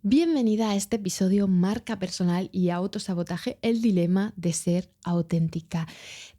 Bienvenida a este episodio Marca Personal y Autosabotaje, el dilema de ser auténtica.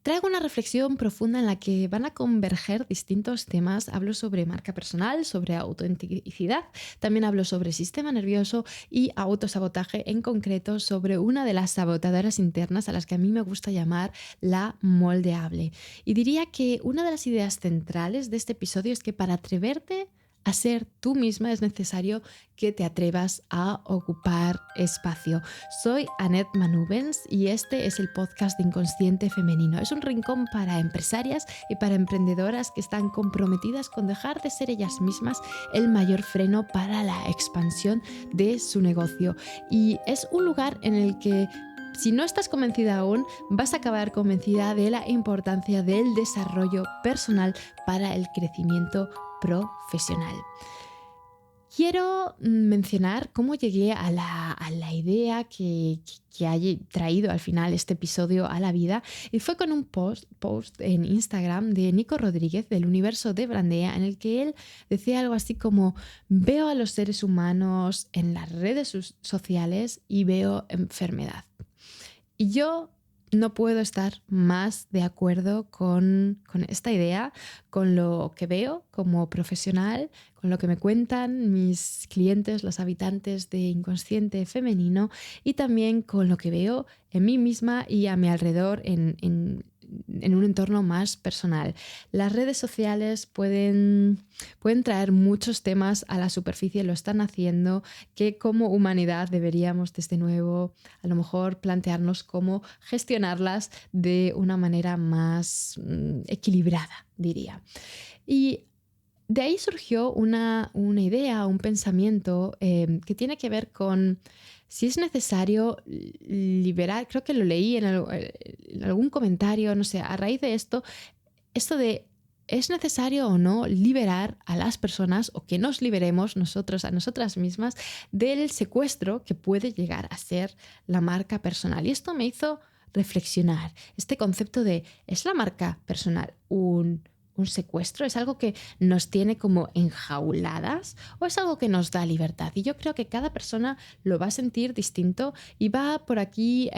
Traigo una reflexión profunda en la que van a converger distintos temas. Hablo sobre marca personal, sobre autenticidad, también hablo sobre sistema nervioso y autosabotaje, en concreto sobre una de las sabotadoras internas a las que a mí me gusta llamar la moldeable. Y diría que una de las ideas centrales de este episodio es que para atreverte a ser tú misma es necesario que te atrevas a ocupar espacio. Soy Annette Manubens y este es el podcast de Inconsciente Femenino. Es un rincón para empresarias y para emprendedoras que están comprometidas con dejar de ser ellas mismas el mayor freno para la expansión de su negocio. Y es un lugar en el que si no estás convencida aún, vas a acabar convencida de la importancia del desarrollo personal para el crecimiento profesional. Quiero mencionar cómo llegué a la idea que haya traído al final este episodio a la vida, y fue con un post en Instagram de Nico Rodríguez del Universo de Brandea, en el que él decía algo así como: veo a los seres humanos en las redes sociales y veo enfermedad. Y yo no puedo estar más de acuerdo con esta idea, con lo que veo como profesional, con lo que me cuentan mis clientes, los habitantes de Inconsciente Femenino, y también con lo que veo en mí misma y a mi alrededor en un entorno más personal. Las redes sociales pueden traer muchos temas a la superficie, lo están haciendo, que como humanidad deberíamos desde nuevo a lo mejor plantearnos cómo gestionarlas de una manera más equilibrada, diría. Y de ahí surgió una idea, un pensamiento que tiene que ver con si es necesario liberar. Creo que lo leí en algún comentario, no sé, a raíz de esto de ¿es necesario o no liberar a las personas, o que nos liberemos nosotros a nosotras mismas del secuestro que puede llegar a ser la marca personal? Y esto me hizo reflexionar. Este concepto de ¿es la marca personal un secuestro? ¿Es algo que nos tiene como enjauladas o es algo que nos da libertad? Y yo creo que cada persona lo va a sentir distinto y va por aquí.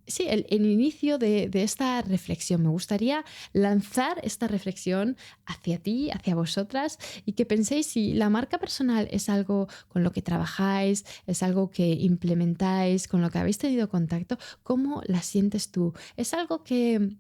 Sí, el inicio de esta reflexión. Me gustaría lanzar esta reflexión hacia ti, hacia vosotras, y que penséis si la marca personal es algo con lo que trabajáis, es algo que implementáis, con lo que habéis tenido contacto. ¿Cómo la sientes tú? ¿Es algo que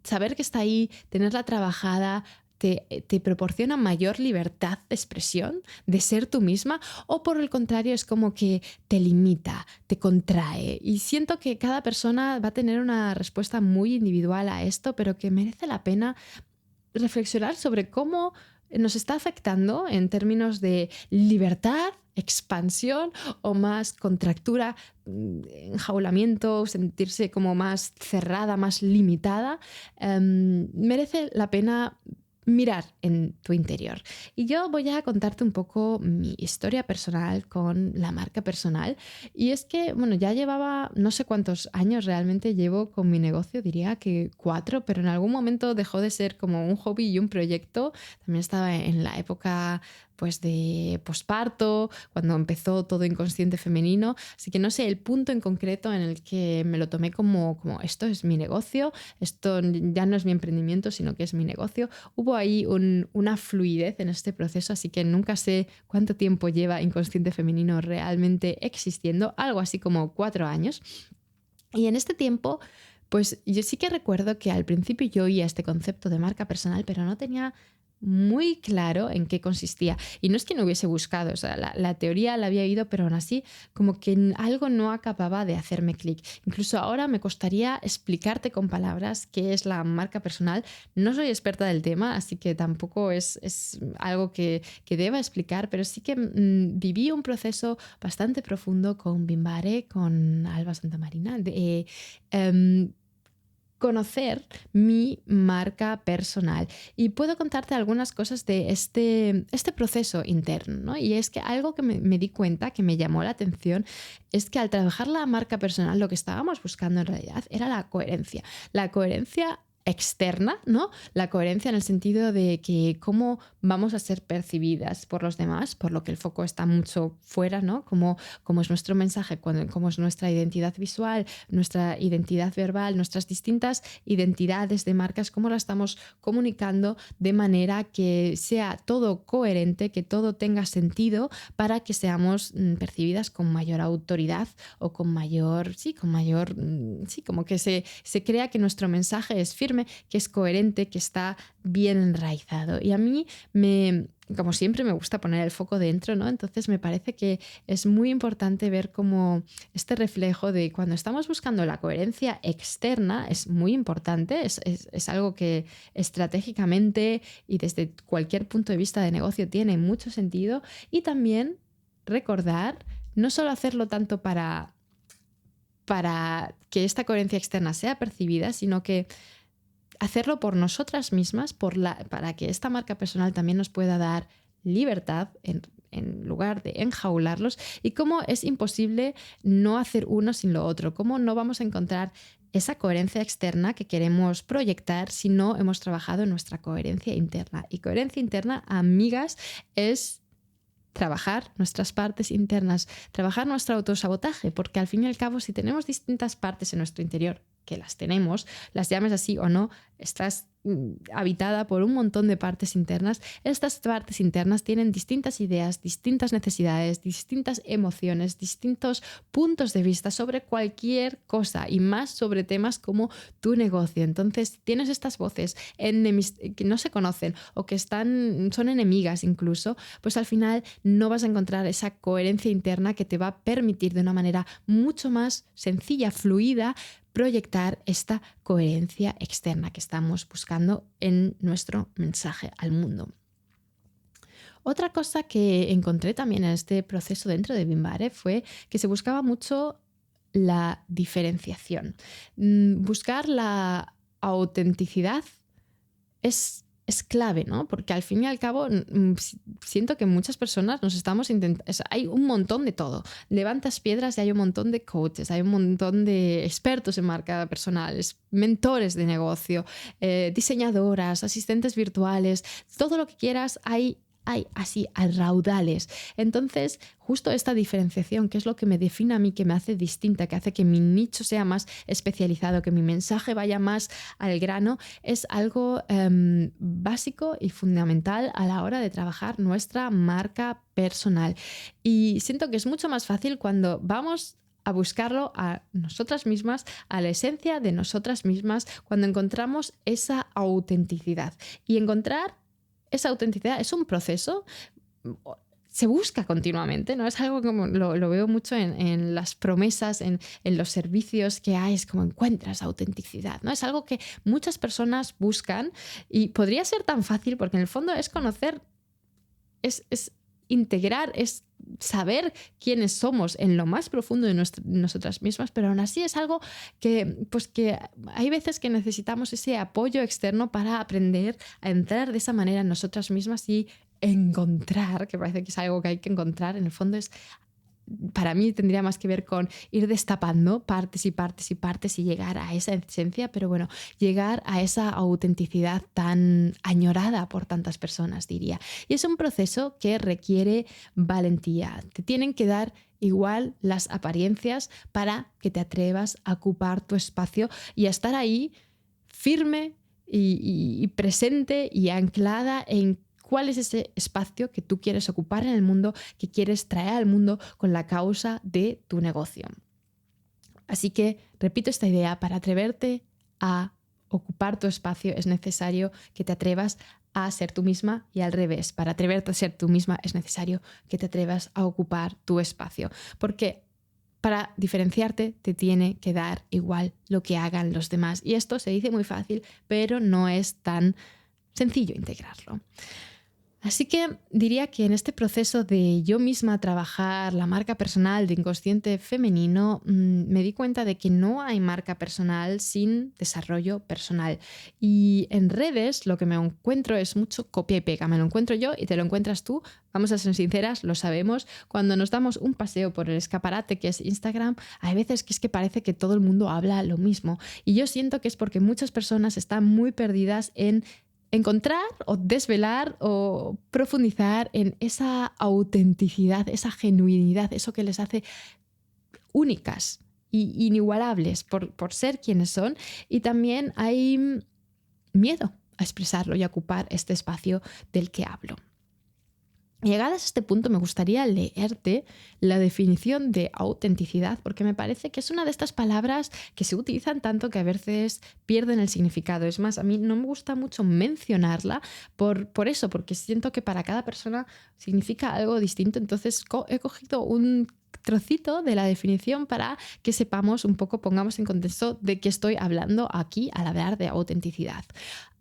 saber que está ahí, tenerla trabajada, te proporciona mayor libertad de expresión, de ser tú misma, o por el contrario es como que te limita, te contrae? Y siento que cada persona va a tener una respuesta muy individual a esto, pero que merece la pena reflexionar sobre cómo nos está afectando en términos de libertad, expansión o más contractura, enjaulamiento, sentirse como más cerrada, más limitada. Merece la pena mirar en tu interior. Y yo voy a contarte un poco mi historia personal con la marca personal. Y es que, bueno, ya llevaba no sé cuántos años realmente llevo con mi negocio, diría que 4, pero en algún momento dejó de ser como un hobby y un proyecto. También estaba en la época pues de posparto, cuando empezó todo Inconsciente Femenino. Así que no sé el punto en concreto en el que me lo tomé como esto es mi negocio, esto ya no es mi emprendimiento, sino que es mi negocio. Hubo ahí una fluidez en este proceso, así que nunca sé cuánto tiempo lleva Inconsciente Femenino realmente existiendo, algo así como 4 años. Y en este tiempo, pues yo sí que recuerdo que al principio yo oía este concepto de marca personal, pero no tenía muy claro en qué consistía. Y no es que no hubiese buscado, o sea, la teoría la había oído, pero aún así como que algo no acababa de hacerme clic. Incluso ahora me costaría explicarte con palabras qué es la marca personal. No soy experta del tema, así que tampoco es algo que deba explicar, pero sí que viví un proceso bastante profundo con Bimbare, con Alba Santamarina, de conocer mi marca personal. Y puedo contarte algunas cosas de este proceso interno, ¿no? Y es que algo que me di cuenta, que me llamó la atención, es que al trabajar la marca personal lo que estábamos buscando en realidad era la coherencia. La coherencia externa, ¿no? La coherencia en el sentido de que cómo vamos a ser percibidas por los demás, por lo que el foco está mucho fuera, ¿no? Cómo es nuestro mensaje, cómo es nuestra identidad visual, nuestra identidad verbal, nuestras distintas identidades de marcas, cómo la estamos comunicando de manera que sea todo coherente, que todo tenga sentido para que seamos percibidas con mayor autoridad o con mayor, como que se crea que nuestro mensaje es firme, que es coherente, que está bien enraizado. Y a mí como siempre me gusta poner el foco dentro, ¿no? Entonces me parece que es muy importante ver cómo este reflejo de cuando estamos buscando la coherencia externa es muy importante, es algo que estratégicamente y desde cualquier punto de vista de negocio tiene mucho sentido, y también recordar no solo hacerlo tanto para que esta coherencia externa sea percibida, sino que hacerlo por nosotras mismas, para que esta marca personal también nos pueda dar libertad en lugar de enjaularlos, y cómo es imposible no hacer uno sin lo otro, cómo no vamos a encontrar esa coherencia externa que queremos proyectar si no hemos trabajado en nuestra coherencia interna. Y coherencia interna, amigas, es trabajar nuestras partes internas, trabajar nuestro autosabotaje, porque al fin y al cabo, si tenemos distintas partes en nuestro interior, que las tenemos, las llames así o no, estás habitada por un montón de partes internas. Estas partes internas tienen distintas ideas, distintas necesidades, distintas emociones, distintos puntos de vista sobre cualquier cosa, y más sobre temas como tu negocio. Entonces, tienes estas voces que no se conocen o que son enemigas incluso, pues al final no vas a encontrar esa coherencia interna que te va a permitir de una manera mucho más sencilla, fluida, proyectar esta coherencia externa que estamos buscando en nuestro mensaje al mundo. Otra cosa que encontré también en este proceso dentro de Bimbare fue que se buscaba mucho la diferenciación. Buscar la autenticidad es clave, ¿no? Porque al fin y al cabo siento que muchas personas nos estamos intentando... Hay un montón de todo. Levantas piedras y hay un montón de coaches, hay un montón de expertos en marca personal, mentores de negocio, diseñadoras, asistentes virtuales, todo lo que quieras hay así a raudales. Entonces, justo esta diferenciación, que es lo que me define a mí, que me hace distinta, que hace que mi nicho sea más especializado, que mi mensaje vaya más al grano, es algo básico y fundamental a la hora de trabajar nuestra marca personal. Y siento que es mucho más fácil cuando vamos a buscarlo a nosotras mismas, a la esencia de nosotras mismas, cuando encontramos esa autenticidad. Y encontrar esa autenticidad es un proceso, se busca continuamente, ¿no? Es algo como lo veo mucho en las promesas, en los servicios que hay, es como encuentras autenticidad, ¿no? Es algo que muchas personas buscan, y podría ser tan fácil porque en el fondo es conocer, es integrar, es saber quiénes somos en lo más profundo de nosotras mismas, pero aún así es algo que hay veces que necesitamos ese apoyo externo para aprender a entrar de esa manera en nosotras mismas y encontrar, que parece que es algo que hay que encontrar, en el fondo para mí tendría más que ver con ir destapando partes y partes y partes y llegar a esa esencia, pero bueno, llegar a esa autenticidad tan añorada por tantas personas, diría. Y es un proceso que requiere valentía. Te tienen que dar igual las apariencias para que te atrevas a ocupar tu espacio y a estar ahí firme y presente y anclada en cuál es ese espacio que tú quieres ocupar en el mundo, que quieres traer al mundo con la causa de tu negocio. Así que, repito esta idea, para atreverte a ocupar tu espacio es necesario que te atrevas a ser tú misma, y al revés, para atreverte a ser tú misma es necesario que te atrevas a ocupar tu espacio. Porque para diferenciarte te tiene que dar igual lo que hagan los demás. Y esto se dice muy fácil, pero no es tan sencillo integrarlo. Así que diría que en este proceso de yo misma trabajar la marca personal de inconsciente femenino, me di cuenta de que no hay marca personal sin desarrollo personal. Y en redes lo que me encuentro es mucho copia y pega. Me lo encuentro yo y te lo encuentras tú. Vamos a ser sinceras, lo sabemos. Cuando nos damos un paseo por el escaparate que es Instagram, hay veces que es que parece que todo el mundo habla lo mismo. Y yo siento que es porque muchas personas están muy perdidas en encontrar o desvelar o profundizar en esa autenticidad, esa genuinidad, eso que les hace únicas y inigualables por ser quienes son. Y también hay miedo a expresarlo y a ocupar este espacio del que hablo. Llegadas a este punto, me gustaría leerte la definición de autenticidad, porque me parece que es una de estas palabras que se utilizan tanto que a veces pierden el significado. Es más, a mí no me gusta mucho mencionarla por eso, porque siento que para cada persona significa algo distinto. Entonces he cogido un trocito de la definición para que sepamos un poco, pongamos en contexto de qué estoy hablando aquí al hablar de autenticidad.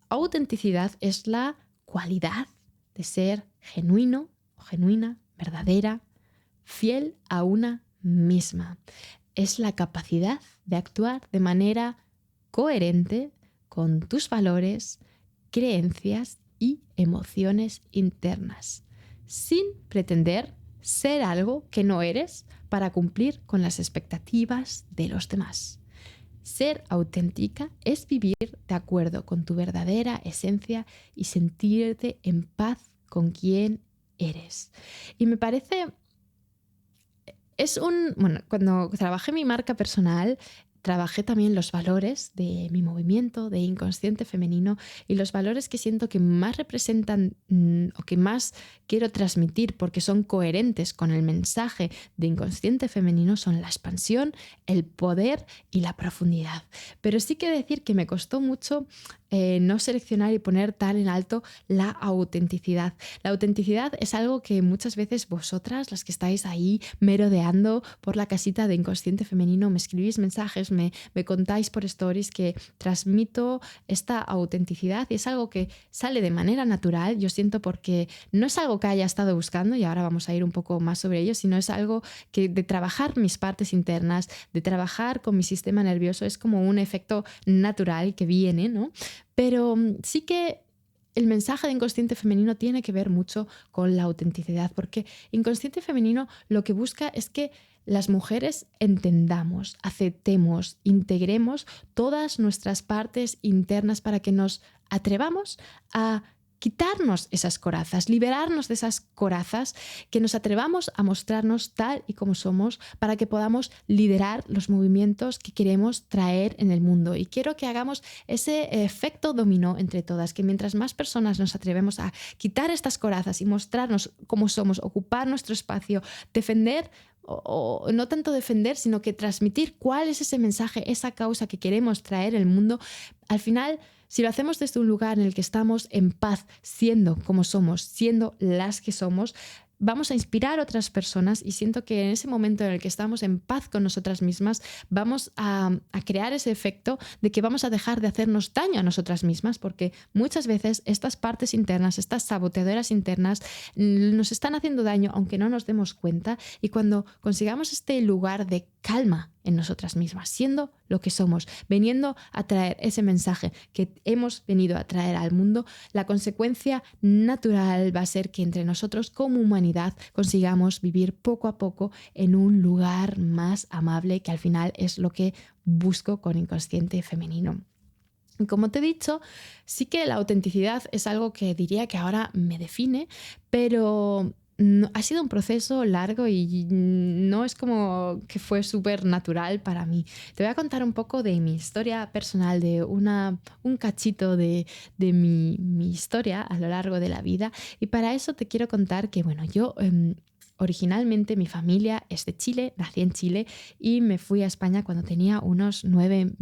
Autenticidad es la cualidad de ser genuino o genuina, verdadera, fiel a una misma. Es la capacidad de actuar de manera coherente con tus valores, creencias y emociones internas, sin pretender ser algo que no eres para cumplir con las expectativas de los demás. Ser auténtica es vivir de acuerdo con tu verdadera esencia y sentirte en paz con quien eres. Y me parece, cuando trabajé mi marca personal, trabajé también los valores de mi movimiento, de inconsciente femenino, y los valores que siento que más representan o que más quiero transmitir porque son coherentes con el mensaje de inconsciente femenino son la expansión, el poder y la profundidad. Pero sí que decir que me costó mucho no seleccionar y poner tan en alto la autenticidad. La autenticidad es algo que muchas veces vosotras, las que estáis ahí merodeando por la casita de inconsciente femenino, me escribís mensajes, me contáis por stories que transmito esta autenticidad y es algo que sale de manera natural, yo siento, porque no es algo que haya estado buscando y ahora vamos a ir un poco más sobre ello, sino es algo que de trabajar mis partes internas, de trabajar con mi sistema nervioso, es como un efecto natural que viene, ¿no? Pero sí que el mensaje de inconsciente femenino tiene que ver mucho con la autenticidad, porque inconsciente femenino lo que busca es que las mujeres entendamos, aceptemos, integremos todas nuestras partes internas para que nos atrevamos a quitarnos esas corazas, liberarnos de esas corazas, que nos atrevamos a mostrarnos tal y como somos para que podamos liderar los movimientos que queremos traer en el mundo. Y quiero que hagamos ese efecto dominó entre todas, que mientras más personas nos atrevemos a quitar estas corazas y mostrarnos cómo somos, ocupar nuestro espacio, defender o no tanto defender, sino que transmitir cuál es ese mensaje, esa causa que queremos traer al mundo, al final, si lo hacemos desde un lugar en el que estamos en paz, siendo como somos, siendo las que somos, vamos a inspirar a otras personas y siento que en ese momento en el que estamos en paz con nosotras mismas, vamos a crear ese efecto de que vamos a dejar de hacernos daño a nosotras mismas, porque muchas veces estas partes internas, estas saboteadoras internas, nos están haciendo daño aunque no nos demos cuenta, y cuando consigamos este lugar de calma en nosotras mismas, siendo lo que somos, veniendo a traer ese mensaje que hemos venido a traer al mundo, la consecuencia natural va a ser que entre nosotros como humanidad consigamos vivir poco a poco en un lugar más amable, que al final es lo que busco con inconsciente femenino. Como te he dicho, sí que la autenticidad es algo que diría que ahora me define, pero ha sido un proceso largo y no es como que fue súper natural para mí. Te voy a contar un poco de mi historia personal, de un cachito de mi historia a lo largo de la vida, y para eso te quiero contar que, bueno, yo originalmente mi familia es de Chile, nací en Chile y me fui a España cuando tenía unos 9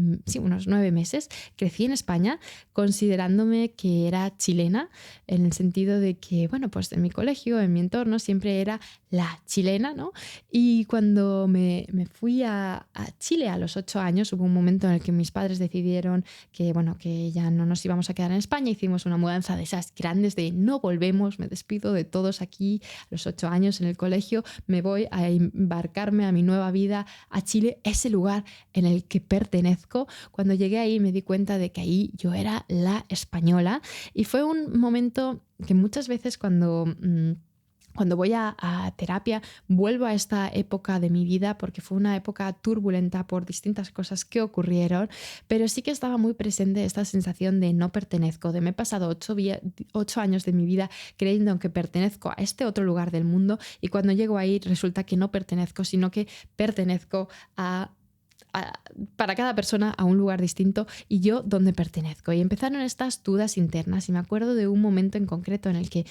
meses. Crecí en España considerándome que era chilena, en el sentido de que, bueno, pues en mi colegio, en mi entorno, siempre era la chilena, ¿no? Y cuando me fui a Chile a los 8 años, hubo un momento en el que mis padres decidieron que, bueno, que ya no nos íbamos a quedar en España. Hicimos una mudanza de esas grandes de no volvemos, me despido de todos aquí a los 8 años en el colegio, me voy a embarcarme a mi nueva vida a Chile, ese lugar en el que pertenezco. Cuando llegué ahí me di cuenta de que ahí yo era la española y fue un momento que muchas veces cuando voy a terapia, vuelvo a esta época de mi vida porque fue una época turbulenta por distintas cosas que ocurrieron, pero sí que estaba muy presente esta sensación de no pertenezco, de me he pasado 8 años de mi vida creyendo que pertenezco a este otro lugar del mundo y cuando llego ahí resulta que no pertenezco, sino que pertenezco para cada persona a un lugar distinto y yo dónde pertenezco. Y empezaron estas dudas internas y me acuerdo de un momento en concreto en el que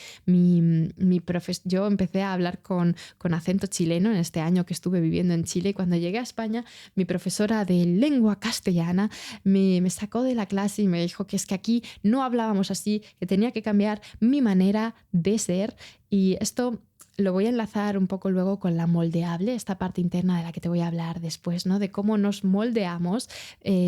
yo empecé a hablar con acento chileno en este año que estuve viviendo en Chile y cuando llegué a España mi profesora de lengua castellana me sacó de la clase y me dijo que es que aquí no hablábamos así, que tenía que cambiar mi manera de ser y esto lo voy a enlazar un poco luego con la moldeable, esta parte interna de la que te voy a hablar después, ¿no? De cómo nos moldeamos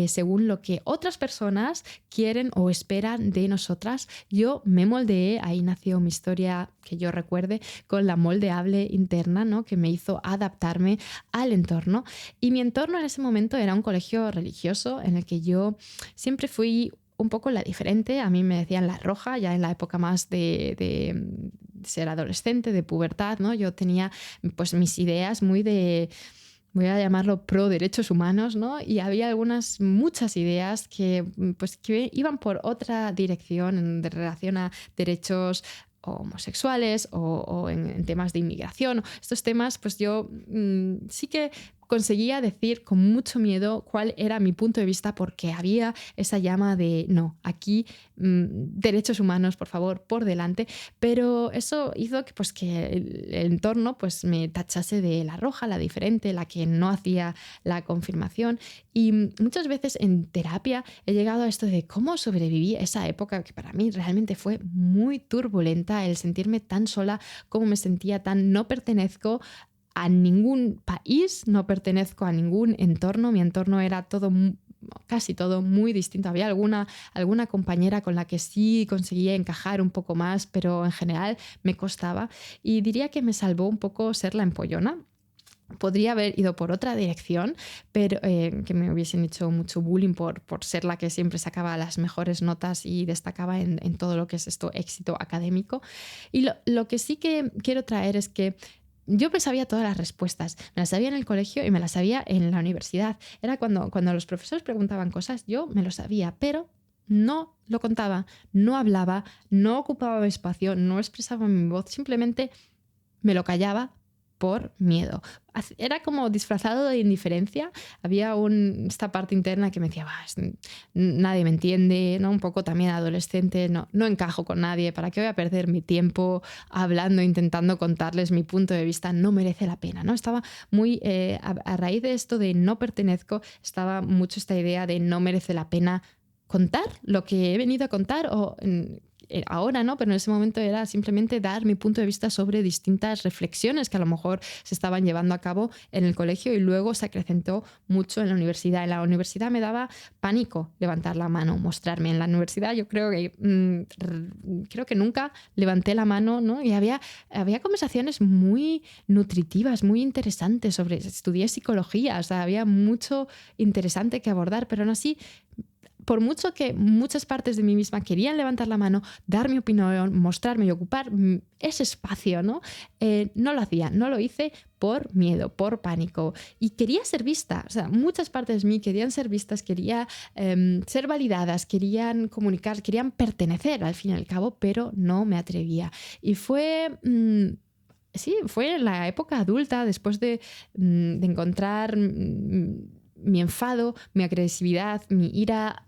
según lo que otras personas quieren o esperan de nosotras. Yo me moldeé, ahí nació mi historia que yo recuerde, con la moldeable interna, ¿no? Que me hizo adaptarme al entorno. Y mi entorno en ese momento era un colegio religioso en el que yo siempre fui un poco la diferente. A mí me decían la roja, ya en la época más de ser adolescente, de pubertad, ¿no? Yo tenía pues mis ideas muy voy a llamarlo pro derechos humanos, ¿no? Y había muchas ideas que iban por otra dirección en relación a derechos homosexuales o en temas de inmigración. Estos temas, pues yo sí que conseguía decir con mucho miedo cuál era mi punto de vista porque había esa llama de no, aquí derechos humanos, por favor, por delante, pero eso hizo que el entorno pues, me tachase de la roja, la diferente, la que no hacía la confirmación y muchas veces en terapia he llegado a esto de cómo sobreviví a esa época que para mí realmente fue muy turbulenta, el sentirme tan sola, cómo me sentía tan no pertenezco a ningún país, no pertenezco a ningún entorno, mi entorno era casi todo muy distinto. Había alguna compañera con la que sí conseguía encajar un poco más, pero en general me costaba y diría que me salvó un poco ser la empollona. Podría haber ido por otra dirección, pero que me hubiesen hecho mucho bullying por ser la que siempre sacaba las mejores notas y destacaba en todo lo que es éxito académico. Y lo que sí que quiero traer es que yo me sabía todas las respuestas, me las sabía en el colegio y me las sabía en la universidad. Era cuando los profesores preguntaban cosas, yo me lo sabía, pero no lo contaba, no hablaba, no ocupaba mi espacio, no expresaba mi voz, simplemente me lo callaba por miedo. Era como disfrazado de indiferencia. Había esta parte interna que me decía, nadie me entiende, ¿no? Un poco también adolescente, no encajo con nadie, ¿para qué voy a perder mi tiempo hablando, intentando contarles mi punto de vista? No merece la pena, ¿no? Estaba muy, a raíz de esto de no pertenezco, estaba mucho esta idea de no merece la pena contar lo que he venido a contar ahora, ¿no? Pero en ese momento era simplemente dar mi punto de vista sobre distintas reflexiones que a lo mejor se estaban llevando a cabo en el colegio y luego se acrecentó mucho en la universidad. En la universidad me daba pánico levantar la mano, mostrarme. En la universidad yo creo que nunca levanté la mano, ¿no? Y había conversaciones muy nutritivas, muy interesantes estudié psicología, o sea, había mucho interesante que abordar, pero aún así por mucho que muchas partes de mí misma querían levantar la mano, dar mi opinión, mostrarme y ocupar ese espacio, ¿no? No lo hacía, no lo hice por miedo, por pánico. Y quería ser vista. O sea, muchas partes de mí querían ser vistas, quería ser validadas, querían comunicar, querían pertenecer al fin y al cabo, pero no me atrevía. Y fue en la época adulta, después de encontrar mi enfado, mi agresividad, mi ira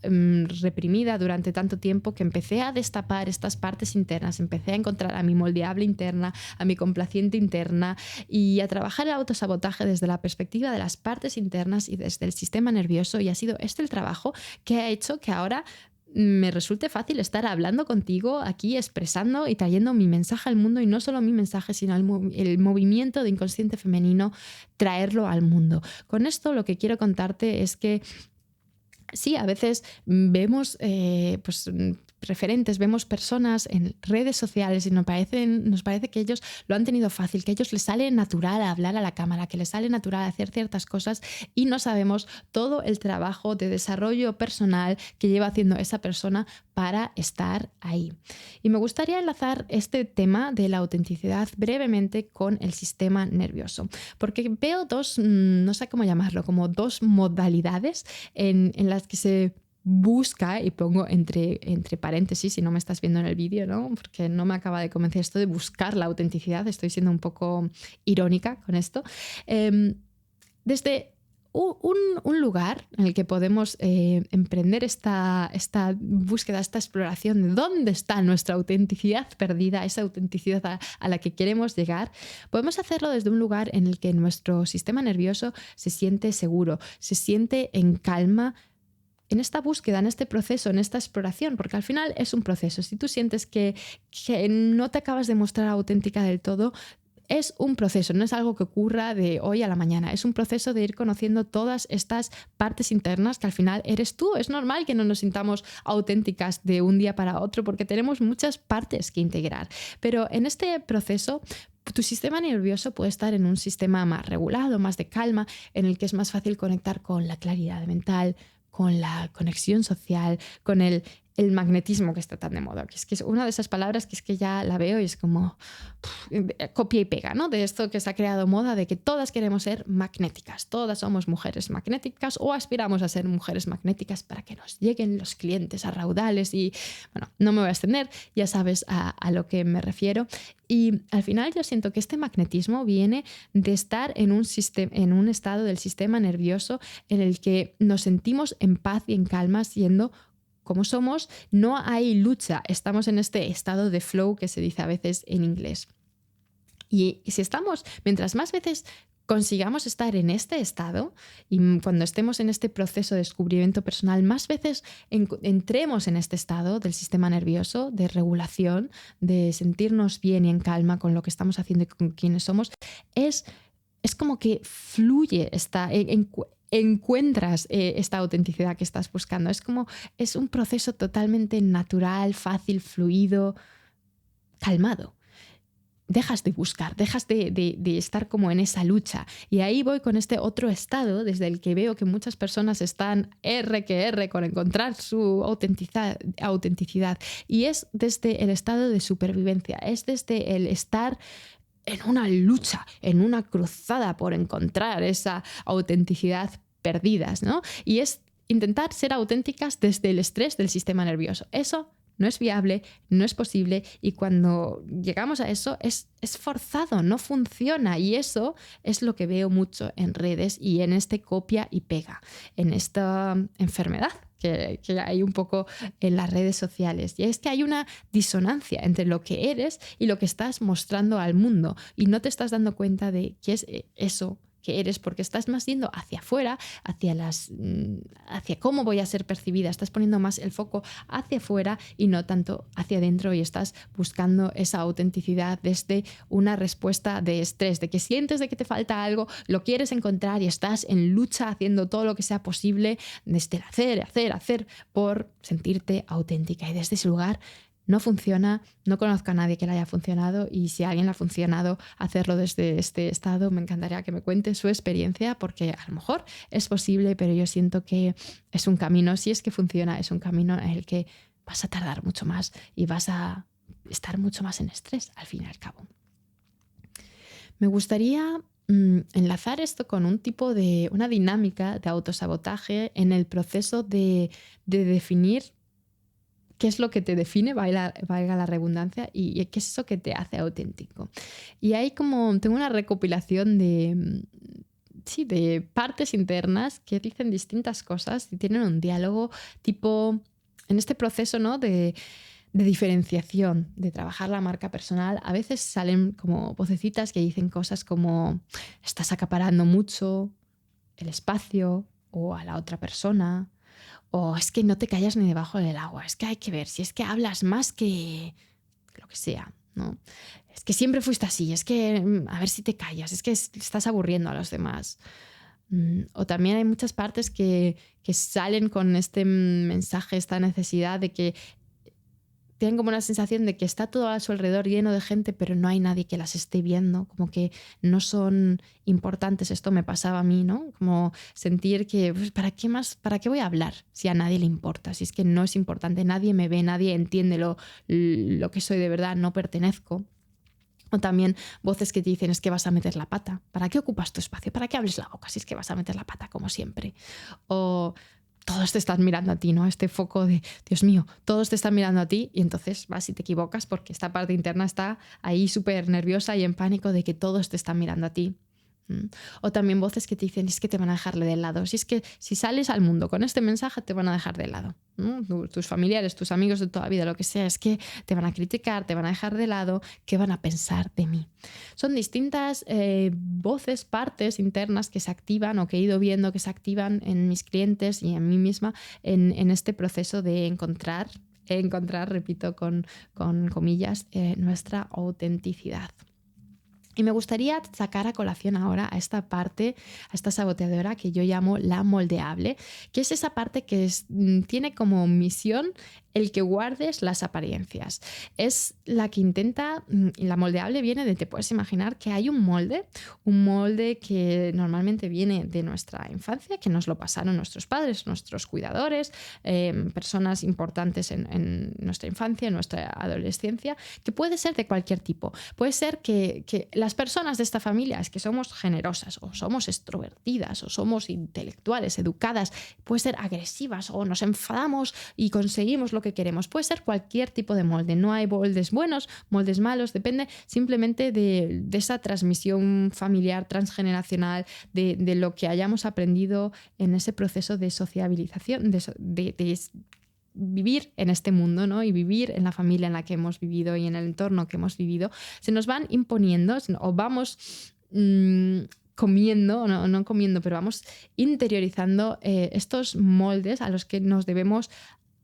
reprimida durante tanto tiempo, que empecé a destapar estas partes internas, empecé a encontrar a mi moldeable interna, a mi complaciente interna y a trabajar el autosabotaje desde la perspectiva de las partes internas y desde el sistema nervioso, y ha sido este el trabajo que ha hecho que ahora me resulte fácil estar hablando contigo aquí, expresando y trayendo mi mensaje al mundo, y no solo mi mensaje, sino el movimiento de inconsciente femenino, traerlo al mundo. Con esto lo que quiero contarte es que sí, a veces vemos referentes, vemos personas en redes sociales y nos parece que ellos lo han tenido fácil, que a ellos les sale natural hablar a la cámara, que les sale natural hacer ciertas cosas, y no sabemos todo el trabajo de desarrollo personal que lleva haciendo esa persona para estar ahí. Y me gustaría enlazar este tema de la autenticidad brevemente con el sistema nervioso, porque veo no sé cómo llamarlo, como dos modalidades en las que se busca, y pongo entre paréntesis si no me estás viendo en el vídeo, ¿no? Porque no me acaba de convencer esto de buscar la autenticidad, estoy siendo un poco irónica con esto. Desde un lugar en el que podemos emprender esta búsqueda, esta exploración de dónde está nuestra autenticidad perdida, esa autenticidad a la que queremos llegar, podemos hacerlo desde un lugar en el que nuestro sistema nervioso se siente seguro, se siente en calma, en esta búsqueda, en este proceso, en esta exploración, porque al final es un proceso. Si tú sientes que no te acabas de mostrar auténtica del todo, es un proceso, no es algo que ocurra de hoy a la mañana, es un proceso de ir conociendo todas estas partes internas que al final eres tú. Es normal que no nos sintamos auténticas de un día para otro porque tenemos muchas partes que integrar, pero en este proceso tu sistema nervioso puede estar en un sistema más regulado, más de calma, en el que es más fácil conectar con la claridad mental, con la conexión social, con el magnetismo que está tan de moda, que es una de esas palabras que es que ya la veo y es como copia y pega, ¿no? De esto que se ha creado moda de que todas queremos ser magnéticas, todas somos mujeres magnéticas o aspiramos a ser mujeres magnéticas para que nos lleguen los clientes a raudales. Y bueno, no me voy a extender, ya sabes a lo que me refiero. Y al final yo siento que este magnetismo viene de estar en un estado del sistema nervioso en el que nos sentimos en paz y en calma siendo como somos. No hay lucha, estamos en este estado de flow que se dice a veces en inglés. Y si estamos, mientras más veces consigamos estar en este estado, y cuando estemos en este proceso de descubrimiento personal, más veces entremos en este estado del sistema nervioso, de regulación, de sentirnos bien y en calma con lo que estamos haciendo y con quienes somos, es como que fluye encuentras esta autenticidad que estás buscando. Es un proceso totalmente natural, fácil, fluido, calmado. Dejas de buscar, dejas de estar como en esa lucha. Y ahí voy con este otro estado desde el que veo que muchas personas están R con encontrar su autenticidad. Y es desde el estado de supervivencia, es desde el estar en una lucha, en una cruzada por encontrar esa autenticidad perdidas, ¿no? Y es intentar ser auténticas desde el estrés del sistema nervioso. Eso no es viable, no es posible, y cuando llegamos a eso es forzado, no funciona, y eso es lo que veo mucho en redes y en este copia y pega, en esta enfermedad que hay un poco en las redes sociales, y es que hay una disonancia entre lo que eres y lo que estás mostrando al mundo, y no te estás dando cuenta de qué es eso que eres, porque estás más yendo hacia afuera, hacia cómo voy a ser percibida, estás poniendo más el foco hacia afuera y no tanto hacia adentro, y estás buscando esa autenticidad desde una respuesta de estrés, de que sientes de que te falta algo, lo quieres encontrar y estás en lucha haciendo todo lo que sea posible desde el hacer por sentirte auténtica, y desde ese lugar no funciona. No conozco a nadie que le haya funcionado, y si a alguien le ha funcionado hacerlo desde este estado, me encantaría que me cuente su experiencia, porque a lo mejor es posible, pero yo siento que es un camino, si es que funciona, es un camino en el que vas a tardar mucho más y vas a estar mucho más en estrés al fin y al cabo. Me gustaría enlazar esto con una dinámica de autosabotaje en el proceso de definir qué es lo que te define, valga la redundancia, y qué es eso que te hace auténtico. Y ahí tengo una recopilación sí, de partes internas que dicen distintas cosas y tienen un diálogo tipo, en este proceso, ¿no? De diferenciación, de trabajar la marca personal, a veces salen como vocecitas que dicen cosas como estás acaparando mucho el espacio o a la otra persona, o es que no te callas ni debajo del agua, es que hay que ver, si es que hablas más que lo que sea, ¿no? Es que siempre fuiste así, es que a ver si te callas, es que estás aburriendo a los demás. O también hay muchas partes que salen con este mensaje, esta necesidad de que tienen como una sensación de que está todo a su alrededor lleno de gente, pero no hay nadie que las esté viendo, como que no son importantes. Esto me pasaba a mí, ¿no? Como sentir que, pues, ¿para qué más, para qué voy a hablar si a nadie le importa? Si es que no es importante, nadie me ve, nadie entiende lo que soy de verdad, no pertenezco. O también voces que te dicen es que vas a meter la pata. ¿Para qué ocupas tu espacio? ¿Para qué hables la boca si es que vas a meter la pata como siempre? O todos te están mirando a ti, ¿no? Este foco de, Dios mío, todos te están mirando a ti y entonces vas y te equivocas porque esta parte interna está ahí súper nerviosa y en pánico de que todos te están mirando a ti. O también voces que te dicen es que te van a dejarle de lado. Si es que si sales al mundo con este mensaje te van a dejar de lado. Tus familiares, tus amigos de toda la vida, lo que sea, es que te van a criticar, te van a dejar de lado, ¿qué van a pensar de mí? Son distintas voces, partes internas que se activan o que he ido viendo que se activan en mis clientes y en mí misma en este proceso de encontrar, repito, con comillas, nuestra autenticidad. Y me gustaría sacar a colación ahora a esta parte, a esta saboteadora que yo llamo la moldeable, que es esa parte que tiene como misión el que guardes las apariencias. Es la que intenta, y la moldeable viene de, te puedes imaginar que hay un molde que normalmente viene de nuestra infancia, que nos lo pasaron nuestros padres, nuestros cuidadores, personas importantes en nuestra infancia, en nuestra adolescencia, que puede ser de cualquier tipo. Puede ser que las personas de esta familia es que somos generosas o somos extrovertidas o somos intelectuales, educadas, puede ser agresivas o nos enfadamos y conseguimos lo que queremos. Puede ser cualquier tipo de molde. No hay moldes buenos, moldes malos, depende simplemente de esa transmisión familiar, transgeneracional, de lo que hayamos aprendido en ese proceso de sociabilización, de vivir en este mundo, ¿no? Y vivir en la familia en la que hemos vivido y en el entorno que hemos vivido, se nos van imponiendo o vamos comiendo, no comiendo, pero vamos interiorizando estos moldes a los que nos debemos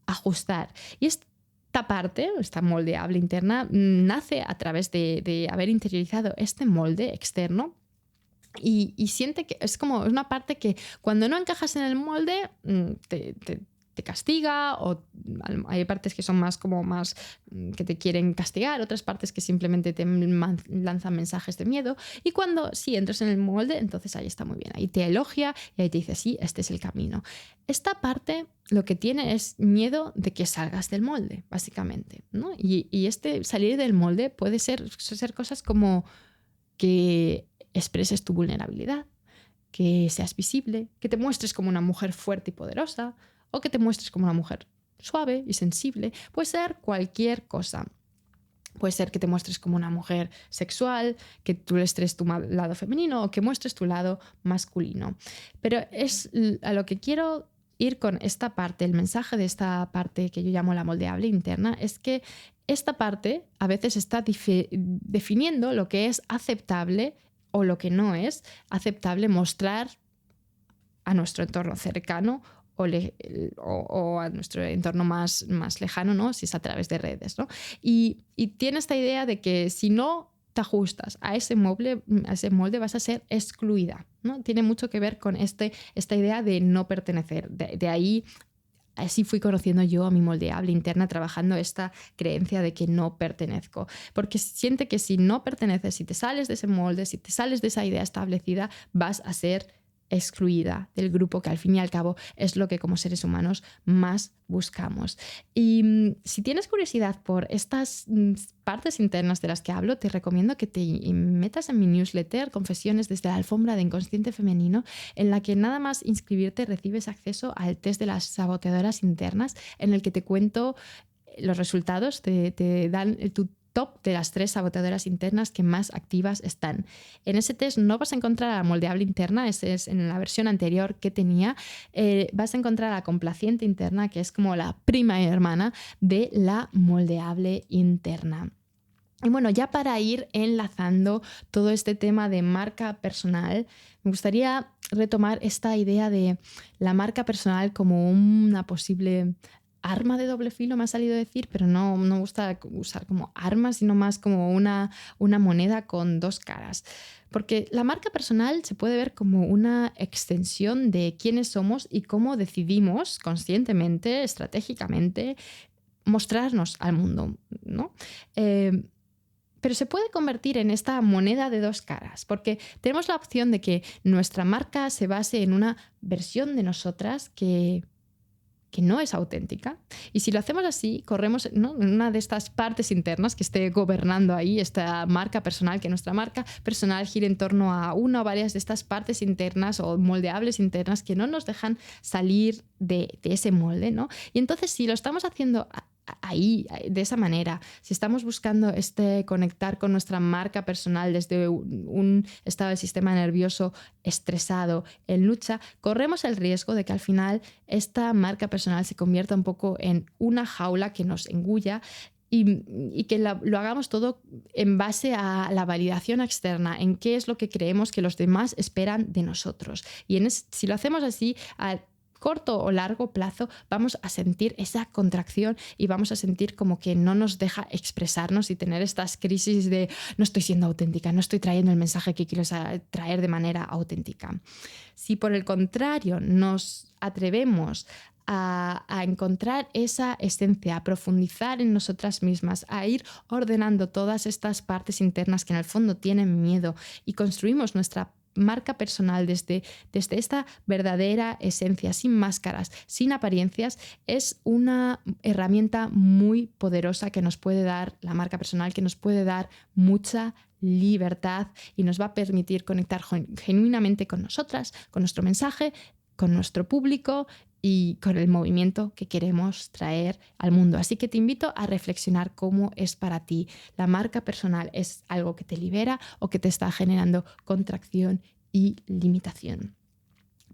ajustar. Y esta parte, esta moldeable interna, nace a través de haber interiorizado este molde externo. Y siente que es como una parte que cuando no encajas en el molde te castiga, o hay partes que son más que te quieren castigar, otras partes que simplemente te lanzan mensajes de miedo, y cuando sí entras en el molde, entonces ahí está muy bien, ahí te elogia y ahí te dice sí, este es el camino. Esta parte lo que tiene es miedo de que salgas del molde, básicamente, ¿no? Y este salir del molde puede ser cosas como que expreses tu vulnerabilidad, que seas visible, que te muestres como una mujer fuerte y poderosa, o que te muestres como una mujer suave y sensible. Puede ser cualquier cosa. Puede ser que te muestres como una mujer sexual, que tú muestres tu lado femenino o que muestres tu lado masculino. Pero es a lo que quiero ir con esta parte, el mensaje de esta parte que yo llamo la moldeable interna, es que esta parte a veces está definiendo lo que es aceptable o lo que no es aceptable mostrar a nuestro entorno cercano o a nuestro entorno más lejano, ¿no? Si es a través de redes, ¿no? Y tiene esta idea de que si no te ajustas a ese molde vas a ser excluida, ¿no? Tiene mucho que ver con esta idea de no pertenecer. De ahí, así fui conociendo yo a mi moldeable interna, trabajando esta creencia de que no pertenezco. Porque siente que si no perteneces, si te sales de ese molde, si te sales de esa idea establecida, vas a ser excluida del grupo, que al fin y al cabo es lo que como seres humanos más buscamos. Y si tienes curiosidad por estas partes internas de las que hablo, te recomiendo que te metas en mi newsletter Confesiones desde la alfombra de Inconsciente Femenino, en la que nada más inscribirte recibes acceso al test de las saboteadoras internas, en el que te cuento los resultados, te dan top de las 3 saboteadoras internas que más activas están. En ese test no vas a encontrar a la moldeable interna, ese es en la versión anterior que tenía. Vas a encontrar a la complaciente interna, que es como la prima hermana de la moldeable interna. Y bueno, ya para ir enlazando todo este tema de marca personal, me gustaría retomar esta idea de la marca personal como una posible arma de doble filo, me ha salido decir, pero no me gusta usar como arma, sino más como una moneda con 2 caras. Porque la marca personal se puede ver como una extensión de quiénes somos y cómo decidimos conscientemente, estratégicamente, mostrarnos al mundo, ¿no? Pero se puede convertir en esta moneda de 2 caras, porque tenemos la opción de que nuestra marca se base en una versión de nosotras que no es auténtica. Y si lo hacemos así, corremos, ¿no?, en una de estas partes internas que esté gobernando ahí esta marca personal, que nuestra marca personal gire en torno a una o varias de estas partes internas o moldeables internas que no nos dejan salir de ese molde, ¿no? Y entonces, si lo estamos haciendo ahí, de esa manera, si estamos buscando conectar con nuestra marca personal desde un estado del sistema nervioso estresado, en lucha, corremos el riesgo de que al final esta marca personal se convierta un poco en una jaula que nos engulla y que lo hagamos todo en base a la validación externa, en qué es lo que creemos que los demás esperan de nosotros. Y si lo hacemos así, corto o largo plazo, vamos a sentir esa contracción y vamos a sentir como que no nos deja expresarnos y tener estas crisis de no estoy siendo auténtica, no estoy trayendo el mensaje que quiero traer de manera auténtica. Si por el contrario nos atrevemos a encontrar esa esencia, a profundizar en nosotras mismas, a ir ordenando todas estas partes internas que en el fondo tienen miedo y construimos nuestra marca personal desde esta verdadera esencia, sin máscaras, sin apariencias, es una herramienta muy poderosa que nos puede dar la marca personal, que nos puede dar mucha libertad y nos va a permitir conectar genuinamente con nosotras, con nuestro mensaje, con nuestro público y con el movimiento que queremos traer al mundo. Así que te invito a reflexionar cómo es para ti. ¿La marca personal es algo que te libera o que te está generando contracción y limitación?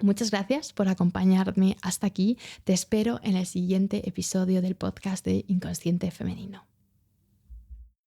Muchas gracias por acompañarme hasta aquí. Te espero en el siguiente episodio del podcast de Inconsciente Femenino.